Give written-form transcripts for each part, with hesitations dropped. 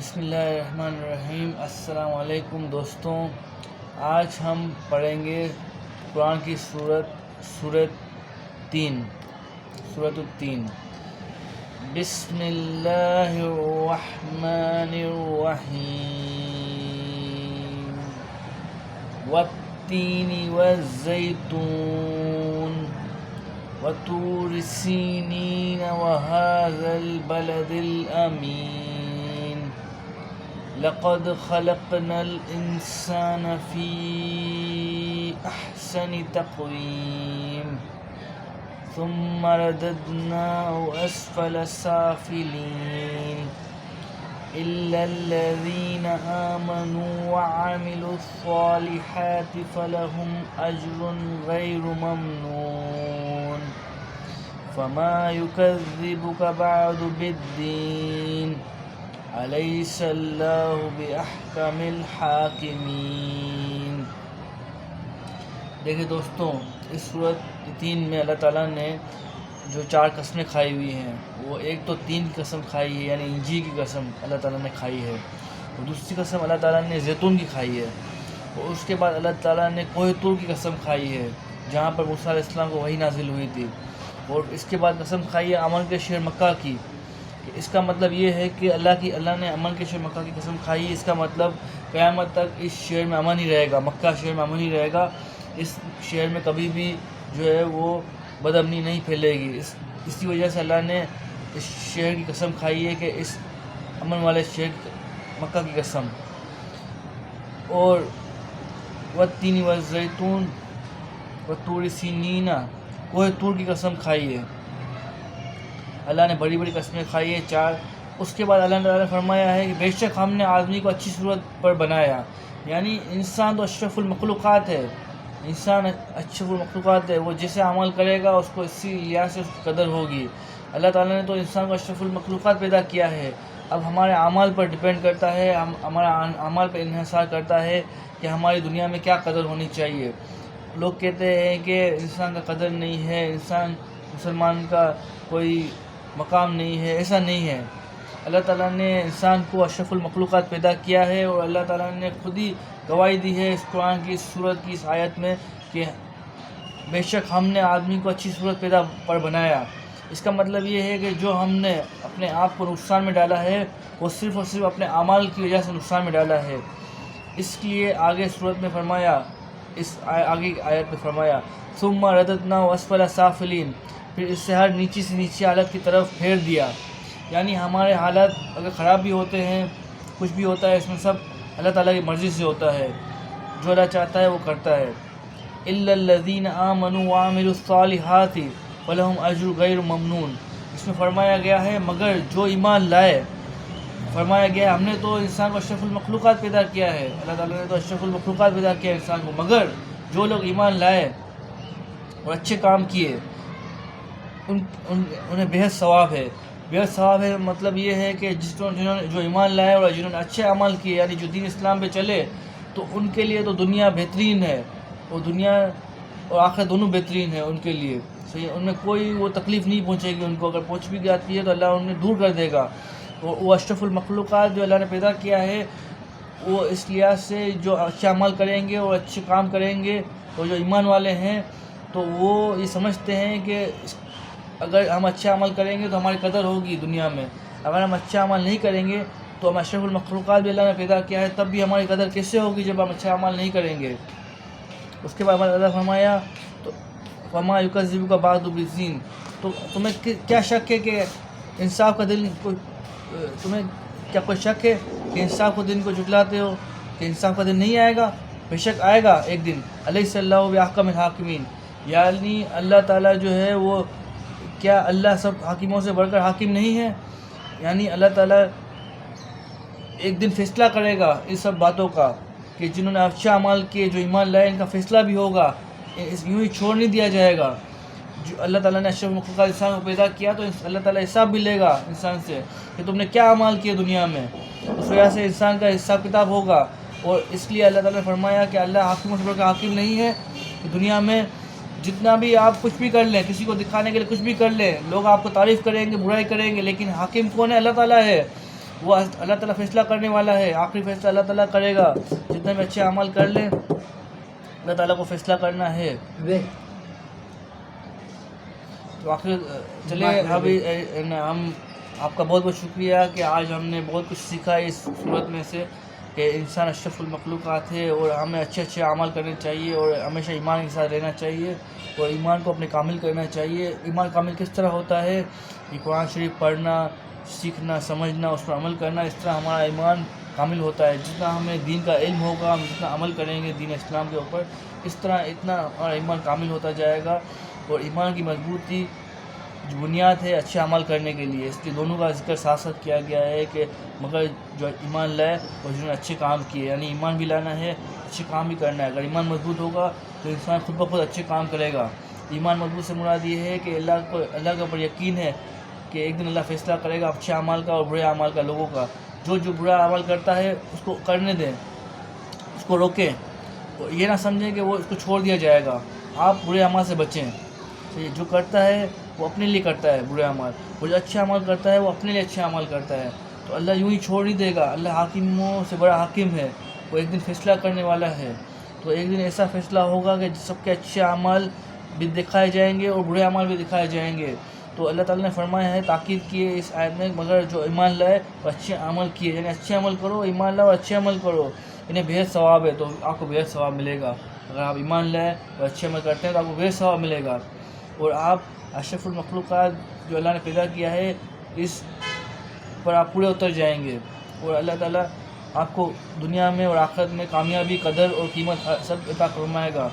بسم اللہ الرحمن الرحیم۔ السلام علیکم دوستوں، آج ہم پڑھیں گے قرآن کی سورت التین۔ بسم اللہ الرحمن الرحیم۔ والتین والزیتون وطور سینین وهذا البلد الأمین لقد خلقنا الإنسان في أحسن تقويم ثم رددناه أسفل سافلين إلا الذين آمنوا وعملوا الصالحات فلهم أجر غير ممنون فما يكذبك بعد بالدين أليس الله بأحكم الحاکمین۔ دیکھیں دوستوں، اس سورت تین میں اللہ تعالیٰ نے جو 4 قسمیں کھائی ہوئی ہیں، وہ ایک تو تین کی قسم کھائی ہے، یعنی انجیر کی قسم اللہ تعالیٰ نے کھائی ہے، اور دوسری قسم اللہ تعالیٰ نے زیتون کی کھائی ہے، اور اس کے بعد اللہ تعالیٰ نے کوہ طور کی قسم کھائی ہے جہاں پر موسیٰ علیہ السلام کو وحی نازل ہوئی تھی، اور اس کے بعد قسم کھائی ہے امن کے شہر مکہ کی۔ اس کا مطلب یہ ہے کہ اللہ نے امن کے شہر مکہ کی قسم کھائی ہے، اس کا مطلب قیامت تک اس شہر میں امن ہی رہے گا، مکہ شہر میں امن ہی رہے گا، اس شہر میں کبھی بھی جو ہے وہ بدامنی نہیں پھیلے گی۔ اس کی وجہ سے اللہ نے اس شہر کی قسم کھائی ہے کہ اس امن والے شہر مکہ کی قسم۔ اور والتین والزیتون وطور سینین، کوہ طور کی قسم کھائی ہے، اللہ نے بڑی بڑی قسمیں کھائی ہے 4۔ اس کے بعد اللہ تعالیٰ نے فرمایا ہے کہ بے شک ہم نے آدمی کو اچھی صورت پر بنایا، یعنی انسان تو اشرف المخلوقات ہے، انسان اشرف المخلوقات ہے، وہ جیسے عمل کرے گا اس کو اسی لحاظ سے اس کی قدر ہوگی۔ اللہ تعالیٰ نے تو انسان کو اشرف المخلوقات پیدا کیا ہے، اب ہمارے اعمال پر ڈیپینڈ کرتا ہے، ہمارا اعمال پر انحصار کرتا ہے کہ ہماری دنیا میں کیا قدر ہونی چاہیے۔ لوگ کہتے ہیں کہ انسان کا قدر نہیں ہے، مسلمان کا کوئی مقام نہیں ہے، ایسا نہیں ہے۔ اللہ تعالیٰ نے انسان کو اشرف المخلوقات پیدا کیا ہے، اور اللہ تعالیٰ نے خود ہی گواہی دی ہے اس قرآن کی سورت کی اس آیت میں کہ بے شک ہم نے آدمی کو اچھی صورت پر بنایا۔ اس کا مطلب یہ ہے کہ جو ہم نے اپنے آپ کو نقصان میں ڈالا ہے وہ صرف اور صرف اپنے اعمال کی وجہ سے نقصان میں ڈالا ہے۔ اس لیے آگے صورت میں فرمایا، اس آگے کی آیت میں فرمایا ثم رددناه اسفل سافلین، پھر اس سے ہر نیچی سے نیچی حالت کی طرف پھیر دیا، یعنی ہمارے حالات اگر خراب بھی ہوتے ہیں، کچھ بھی ہوتا ہے، اس میں سب اللہ تعالیٰ کی مرضی سے ہوتا ہے، جو اللہ چاہتا ہے وہ کرتا ہے۔ الا الذین آمنوا وعملوا الصالحات فلہم اجر غیر ممنون، اس میں فرمایا گیا ہے مگر جو ایمان لائے، فرمایا گیا ہے ہم نے تو انسان کو اشرف المخلوقات پیدا کیا ہے، اللہ تعالیٰ نے تو اشرف المخلوقات پیدا کیا ہے انسان کو، مگر جو لوگ ایمان لائے اور اچھے کام کیے انہیں بہت ثواب ہے۔ بہت ثواب ہے مطلب یہ ہے کہ جنہوں نے جو ایمان لائے اور جنہوں نے اچھے عمل کیے، یعنی جو دین اسلام پہ چلے، تو ان کے لیے تو دنیا بہترین ہے، اور دنیا اور آخرت دونوں بہترین ہے ان کے لیے، صحیح، ان میں کوئی وہ تکلیف نہیں پہنچے گی ان کو، اگر پہنچ بھی جاتی ہے تو اللہ انہیں دور کر دے گا۔ وہ اشرف المخلوقات جو اللہ نے پیدا کیا ہے، وہ اس لحاظ سے جو اچھا عمل کریں گے اور اچھے کام کریں گے، اور جو ایمان والے ہیں تو وہ یہ سمجھتے ہیں کہ اگر ہم اچھا عمل کریں گے تو ہماری قدر ہوگی دنیا میں، اگر ہم اچھا عمل نہیں کریں گے تو ہم اشرف المخلوقات بھی اللہ نے پیدا کیا ہے، تب بھی ہماری قدر کیسے ہوگی جب ہم اچھا عمل نہیں کریں گے۔ اس کے بعد اللہ فرمایا تو فما یکذبک بعد بالدین، تو تمہیں کیا شک ہے کہ انصاف کا دن تمہیں کیا کوئی شک ہے کہ انصاف کے دن کو جھٹلاتے ہو کہ انصاف کا دن نہیں آئے گا؟ بے شک آئے گا ایک دن۔ الیس اللہ بأحکم الحاکمین، یعنی اللہ تعالیٰ جو ہے وہ کیا اللہ سب حاکموں سے بڑھ کر حاکم نہیں ہے؟ یعنی اللہ تعالیٰ ایک دن فیصلہ کرے گا ان سب باتوں کا کہ جنہوں نے اچھا عمل کیے، جو ایمان لائے، ان کا فیصلہ بھی ہوگا، یوں ہی چھوڑ نہیں دیا جائے گا۔ جو اللہ تعالیٰ نے اشرف المخلوقات انسان کو پیدا کیا تو اللہ تعالیٰ حساب بھی لے گا انسان سے کہ تم نے کیا عمل کیا دنیا میں، اس وجہ سے انسان کا حساب کتاب ہوگا۔ اور اس لیے اللہ تعالیٰ نے فرمایا کہ اللہ حاکموں سے بڑھ کر حاکم نہیں ہے، کہ دنیا میں جتنا بھی آپ کچھ بھی کر لیں، کسی کو دکھانے کے لیے کچھ بھی کر لیں، لوگ آپ کو تعریف کریں گے، برائی کریں گے، لیکن حاکم کون ہے؟ اللہ تعالیٰ ہے۔ وہ اللہ تعالیٰ فیصلہ کرنے والا ہے، آخری فیصلہ اللہ تعالیٰ کرے گا. جتنے میں اچھے عمل کر لیں اللہ تعالیٰ کو فیصلہ کرنا ہے. تو آخر چلے ابھی ہم آپ کا بہت بہت شکریہ کہ آج ہم نے بہت کچھ سیکھا اس صورت میں سے کہ انسان اشرف المخلوقات ہے اور ہمیں اچھے اچھے عمل کرنے چاہیے اور ہمیشہ ایمان کے ساتھ رہنا چاہیے اور ایمان کو اپنے کامل کرنا چاہیے. ایمان کامل کس طرح ہوتا ہے؟ یہ قرآن شریف پڑھنا، سیکھنا، سمجھنا، اس پر عمل کرنا، اس طرح ہمارا ایمان کامل ہوتا ہے. جتنا ہمیں دین کا علم ہوگا، ہم جتنا عمل کریں گے دین اسلام کے اوپر، اس طرح اتنا ہمارا ایمان کامل ہوتا جائے گا. اور ایمان کی مضبوطی جو بنیاد ہے اچھے عمل کرنے کے لیے، اس لیے دونوں کا ذکر ساتھ ساتھ کیا گیا ہے کہ مگر جو ایمان لائے اور جنہوں نے اچھے کام کیے، یعنی ایمان بھی لانا ہے، اچھے کام بھی کرنا ہے. اگر ایمان مضبوط ہوگا تو انسان خود بخود اچھے کام کرے گا. ایمان مضبوط سے مراد یہ ہے کہ اللہ کے اوپر یقین ہے کہ ایک دن اللہ فیصلہ کرے گا اچھے اعمال کا اور برے اعمال کا لوگوں کا. جو برا عمل کرتا ہے اس کو کرنے دیں، اس کو روکیں، اور یہ نہ سمجھیں کہ وہ اس کو چھوڑ دیا جائے گا. آپ برے اعمال سے بچیں. جو کرتا ہے وہ اپنے لیے کرتا ہے برے اعمال، وہ جو اچھے عمل کرتا ہے وہ اپنے لیے اچھے عمل کرتا ہے. تو اللہ یوں ہی چھوڑ نہیں دے گا. اللہ حاکموں سے بڑا حاکم ہے، وہ ایک دن فیصلہ کرنے والا ہے. تو ایک دن ایسا فیصلہ ہوگا کہ سب کے اچھے اعمال بھی دکھائے جائیں گے اور برے اعمال بھی دکھائے جائیں گے. تو اللہ تعالیٰ نے فرمایا ہے، تاکید کیے اس آیت میں، مگر جو ایمان لائے وہ اچھے عمل کیے، یعنی اچھے عمل کرو، ایمان لاؤ اور اچھے عمل کرو، انہیں بہت ثواب ہے. تو آپ کو بہت ثواب ملے گا. اگر آپ ایمان لائے اور اچھے عمل کرتے ہیں تو آپ کو بہت ثواب ملے گا. اور آپ اشرف المخلوقات جو اللہ نے پیدا کیا ہے اس پر آپ پورے اتر جائیں گے اور اللہ تعالیٰ آپ کو دنیا میں اور آخرت میں کامیابی، قدر اور قیمت سب عطا فرمائے گا.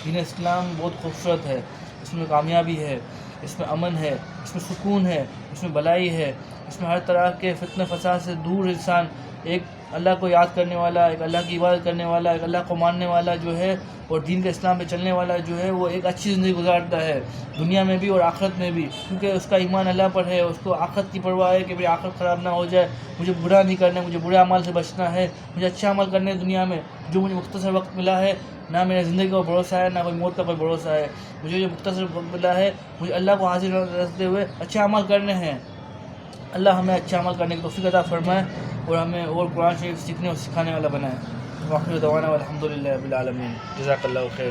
دین اسلام بہت خوبصورت ہے، اس میں کامیابی ہے، اس میں امن ہے، اس میں سکون ہے، اس میں بھلائی ہے، اس میں ہر طرح کے فتنہ فساد سے دور انسان ایک اللہ کو یاد کرنے والا، ایک اللہ کی عبادت کرنے والا، ایک اللہ کو ماننے والا جو ہے اور دین کے اسلام پہ چلنے والا جو ہے وہ ایک اچھی زندگی گزارتا ہے دنیا میں بھی اور آخرت میں بھی، کیونکہ اس کا ایمان اللہ پر ہے. اس کو آخرت کی پرواہ ہے کہ میری آخرت خراب نہ ہو جائے، مجھے برا نہیں کرنا، مجھے برے اعمال سے بچنا ہے، مجھے اچھا عمل کرنے دنیا میں. جو مجھے مختصر وقت ملا ہے، نہ میرے زندگی کا بھروسہ ہے، نہ کوئی موت کا کوئی بھروسہ ہے. مجھے جو مختصر وقت ملا ہے مجھے اللہ کو حاضر رکھتے ہوئے اچھے عمل کرنے ہیں. اللہ ہمیں اچھا عمل کرنے کی توفیق عطا فرمائے اور ہمیں اور قرآن شریف سیکھنے اور سکھانے والا بنائے. وآخر دعوانا والحمد للہ رب العالمین. جزاک اللہ خیر.